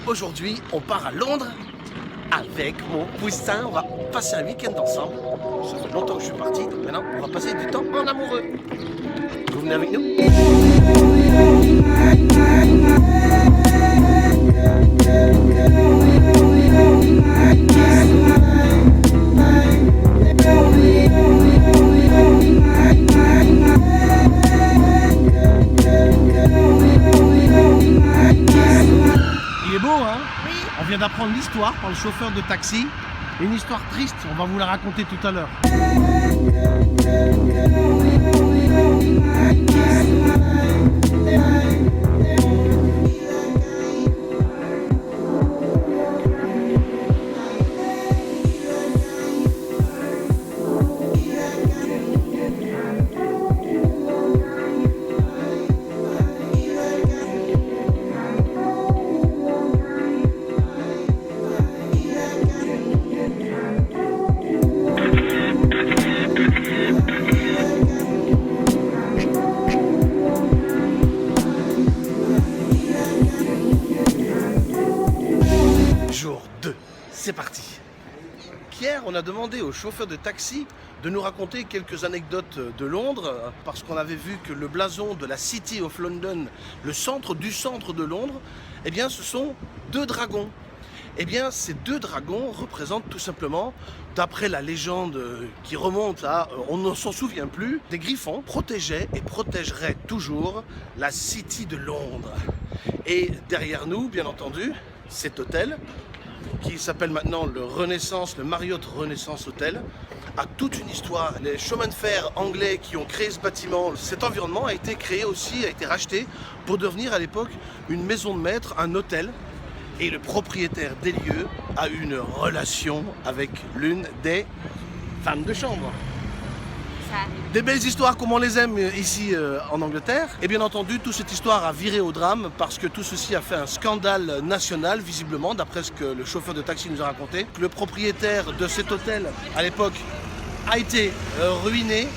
Aujourd'hui, on part à Londres avec mon poussin. On va passer un week-end ensemble. Ça fait longtemps que je suis parti, donc maintenant on va passer du temps en amoureux. Vous venez avec nous? Il est beau, hein? Oui. On vient d'apprendre l'histoire par le chauffeur de taxi. Une histoire triste, on va vous la raconter tout à l'heure. Jour 2, c'est parti. Hier, on a demandé au chauffeur de taxi de nous raconter quelques anecdotes de Londres parce qu'on avait vu que le blason de la City of London, le centre de Londres, eh bien, ce sont 2 dragons. Eh bien, ces 2 dragons représentent tout simplement, d'après la légende qui remonte à, on ne s'en souvient plus, des griffons protégeaient et protégeraient toujours la City de Londres. Et derrière nous, bien entendu, cet hôtel, qui s'appelle maintenant le Marriott Renaissance Hotel, a toute une histoire. Les chemins de fer anglais qui ont créé ce bâtiment, cet environnement a été créé aussi, a été racheté pour devenir à l'époque une maison de maître, un hôtel. Et le propriétaire des lieux a eu une relation avec l'une des femmes de chambre. Ça arrive. Des belles histoires comme on les aime ici en Angleterre. Et bien entendu, toute cette histoire a viré au drame parce que tout ceci a fait un scandale national, visiblement, d'après ce que le chauffeur de taxi nous a raconté. Le propriétaire de cet hôtel, à l'époque, a été ruiné.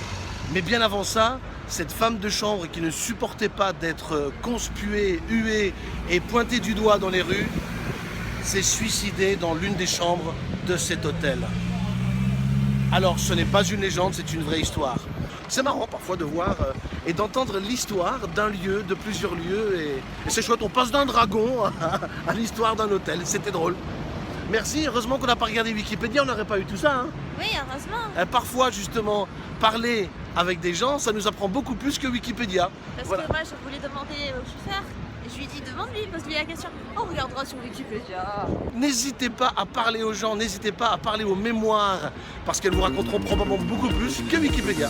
Mais bien avant ça, cette femme de chambre qui ne supportait pas d'être conspuée, huée et pointée du doigt dans les rues, s'est suicidée dans l'une des chambres de cet hôtel. Alors ce n'est pas une légende, c'est une vraie histoire. C'est marrant parfois de voir et d'entendre l'histoire d'un lieu, de plusieurs lieux, et c'est chouette, on passe d'un dragon à l'histoire d'un hôtel, c'était drôle. Merci, heureusement qu'on n'a pas regardé Wikipédia, on n'aurait pas eu tout ça. Hein. Oui, heureusement. Parfois justement, parler avec des gens, ça nous apprend beaucoup plus que Wikipédia. Parce Voilà. que moi, je voulais demander au chauffeur. Et je lui ai dit, demande-lui, pose-lui la question. On regardera sur Wikipédia. N'hésitez pas à parler aux gens, n'hésitez pas à parler aux mémoires, parce qu'elles vous raconteront probablement beaucoup plus que Wikipédia.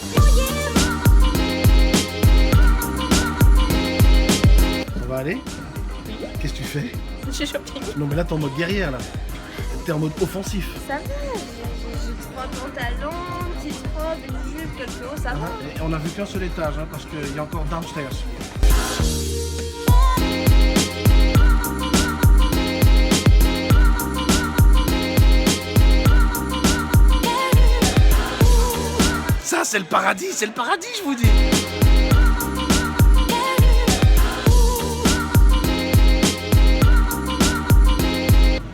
On va aller? Qu'est-ce que tu fais? J'ai shopping. Non mais là t'es en mode guerrière là. T'es en mode offensif. Ça va, j'ai 3 pantalons, une petite robe, une jupe, quelques hauts, ça va. Et on a vu qu'un seul étage hein, parce qu'il y a encore downstairs. Ça c'est le paradis, je vous dis.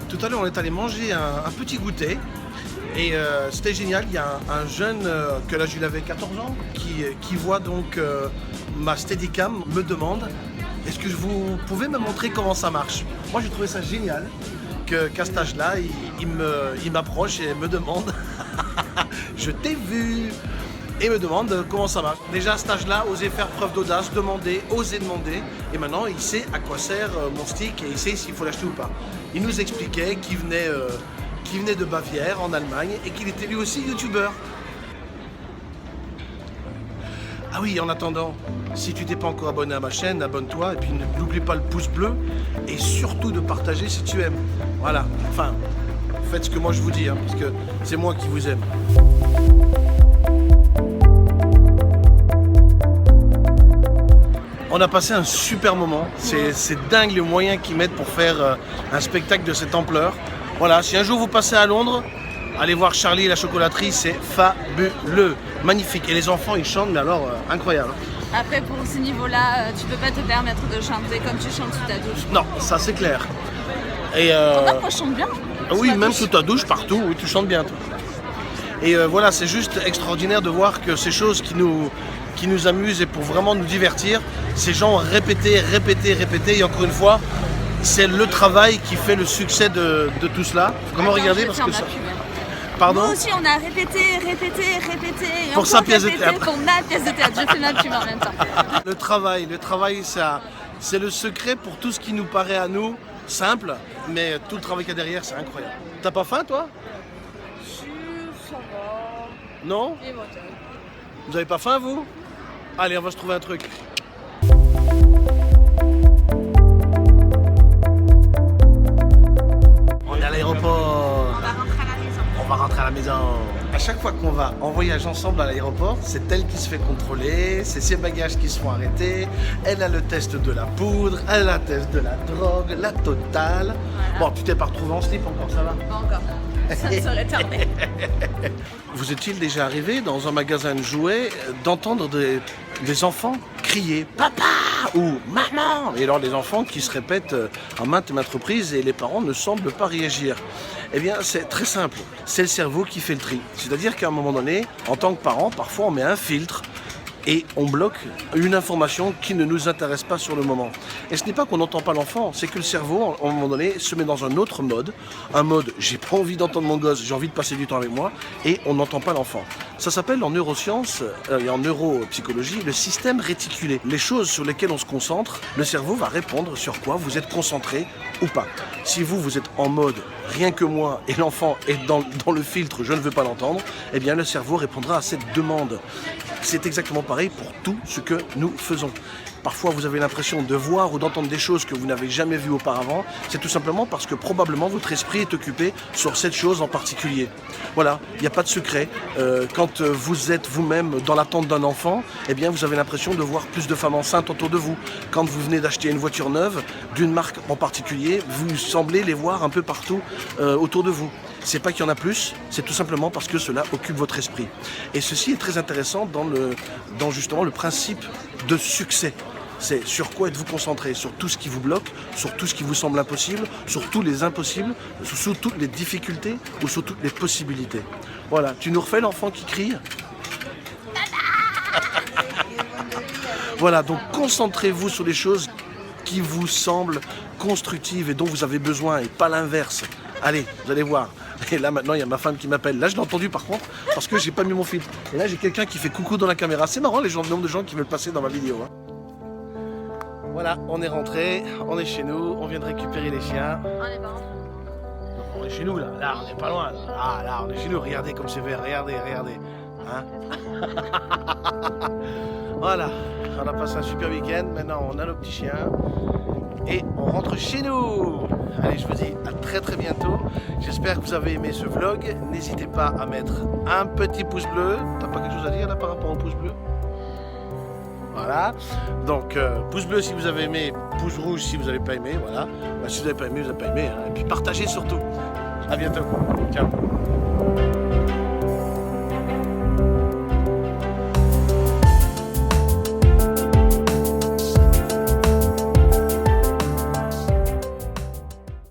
Tout à l'heure on est allé manger un petit goûter et c'était génial. Il y a un jeune que là il avait 14 ans qui voit donc ma Steadicam, me demande est-ce que vous pouvez me montrer comment ça marche. Moi j'ai trouvé ça génial qu'à cet âge là il m'approche et me demande je t'ai vu et me demande comment ça marche. Déjà à cet âge-là, oser faire preuve d'audace, oser demander. Et maintenant, il sait à quoi sert mon stick et il sait s'il faut l'acheter ou pas. Il nous expliquait qu'il venait de Bavière, en Allemagne, et qu'il était lui aussi youtubeur. Ah oui, en attendant, si tu t'es pas encore abonné à ma chaîne, abonne-toi et puis n'oublie pas le pouce bleu et surtout de partager si tu aimes. Voilà, enfin, faites ce que moi je vous dis, hein, parce que c'est moi qui vous aime. On a passé un super moment, c'est dingue les moyens qu'ils mettent pour faire un spectacle de cette ampleur. Voilà, si un jour vous passez à Londres, allez voir Charlie et la chocolaterie, c'est fabuleux, magnifique. Et les enfants ils chantent, mais alors incroyable. Après, pour ce niveau-là, tu peux pas te permettre de chanter comme tu chantes sous ta douche. Non, ça c'est clair. Et Remarque, moi je chante bien. oui, ma même douche. sous ta douche, partout, oui, tu chantes bien toi. Et voilà, c'est juste extraordinaire de voir que ces choses qui nous amusent et pour vraiment nous divertir, ces gens répéter. Et encore une fois, c'est le travail qui fait le succès de tout cela. Faut vraiment Attends, regarder je parce ferme que la ça... pub, hein. Pardon? Nous aussi, on a répété. Et Pour encore sa pièce de répété théâtre. Pour ma pièce de théâtre. Je fais ma pub en même temps. Le travail, ça, c'est le secret pour tout ce qui nous paraît à nous simple, mais tout le travail qu'il y a derrière, c'est incroyable. T'as pas faim, toi? Si, ça va. Non? Et voilà. Vous avez pas faim, vous? Allez, on va se trouver un truc. On est à l'aéroport. On va rentrer à la maison. On va rentrer à la maison. À chaque fois qu'on va en voyage ensemble à l'aéroport, c'est elle qui se fait contrôler, c'est ses bagages qui se font arrêter, elle a le test de la poudre, elle a le test de la drogue, la totale. Voilà. Bon, tu t'es pas retrouvé en slip encore, ça va? Pas encore. Ça ne serait tardé. Vous est-il déjà arrivé dans un magasin de jouets d'entendre des enfants crier « Papa !» ou « Maman !» Et alors les enfants qui se répètent en maintes et maintes reprises et les parents ne semblent pas réagir. Eh bien c'est très simple, c'est le cerveau qui fait le tri. C'est-à-dire qu'à un moment donné, en tant que parent, parfois on met un filtre et on bloque une information qui ne nous intéresse pas sur le moment. Et ce n'est pas qu'on n'entend pas l'enfant, c'est que le cerveau, à un moment donné, se met dans un autre mode. Un mode, j'ai pas envie d'entendre mon gosse, j'ai envie de passer du temps avec moi, et on n'entend pas l'enfant. Ça s'appelle en neurosciences et en neuropsychologie le système réticulé. Les choses sur lesquelles on se concentre, le cerveau va répondre sur quoi vous êtes concentré ou pas. Si vous êtes en mode rien que moi et l'enfant est dans le filtre je ne veux pas l'entendre, eh bien le cerveau répondra à cette demande. C'est exactement pareil pour tout ce que nous faisons. Parfois vous avez l'impression de voir ou d'entendre des choses que vous n'avez jamais vues auparavant, c'est tout simplement parce que probablement votre esprit est occupé sur cette chose en particulier. Voilà, il n'y a pas de secret. Quand vous êtes vous-même dans l'attente d'un enfant, eh bien vous avez l'impression de voir plus de femmes enceintes autour de vous. Quand vous venez d'acheter une voiture neuve, d'une marque en particulier, vous semblez les voir un peu partout autour de vous. C'est pas qu'il y en a plus, c'est tout simplement parce que cela occupe votre esprit. Et ceci est très intéressant dans justement le principe de succès. C'est sur quoi êtes-vous concentré? Sur tout ce qui vous bloque, sur tout ce qui vous semble impossible, sur tous les impossibles, sur toutes les difficultés ou sur toutes les possibilités. Voilà, tu nous refais l'enfant qui crie? Voilà, donc concentrez-vous sur les choses qui vous semblent constructives et dont vous avez besoin et pas l'inverse. Allez, vous allez voir. Et là maintenant il y a ma femme qui m'appelle. Là je l'ai entendu par contre parce que j'ai pas mis mon filtre. Et là j'ai quelqu'un qui fait coucou dans la caméra. C'est marrant le nombre de gens qui veulent passer dans ma vidéo. Hein. Voilà, on est rentré, on est chez nous, on vient de récupérer les chiens. On est pas rentré. On est chez nous là, on n'est pas loin. Là on est chez nous, regardez comme c'est vert, regardez. Hein. Voilà, on a passé un super week-end, maintenant on a nos petits chiens. Et on rentre chez nous. Allez, je vous dis à très bientôt. J'espère que vous avez aimé ce vlog. N'hésitez pas à mettre un petit pouce bleu. T'as pas quelque chose à dire là par rapport au pouce bleu? Voilà. Donc, pouce bleu si vous avez aimé, pouce rouge si vous n'avez pas aimé. Voilà. Bah, si vous n'avez pas aimé, vous n'avez pas aimé. Hein. Et puis partagez surtout. À bientôt. Ciao.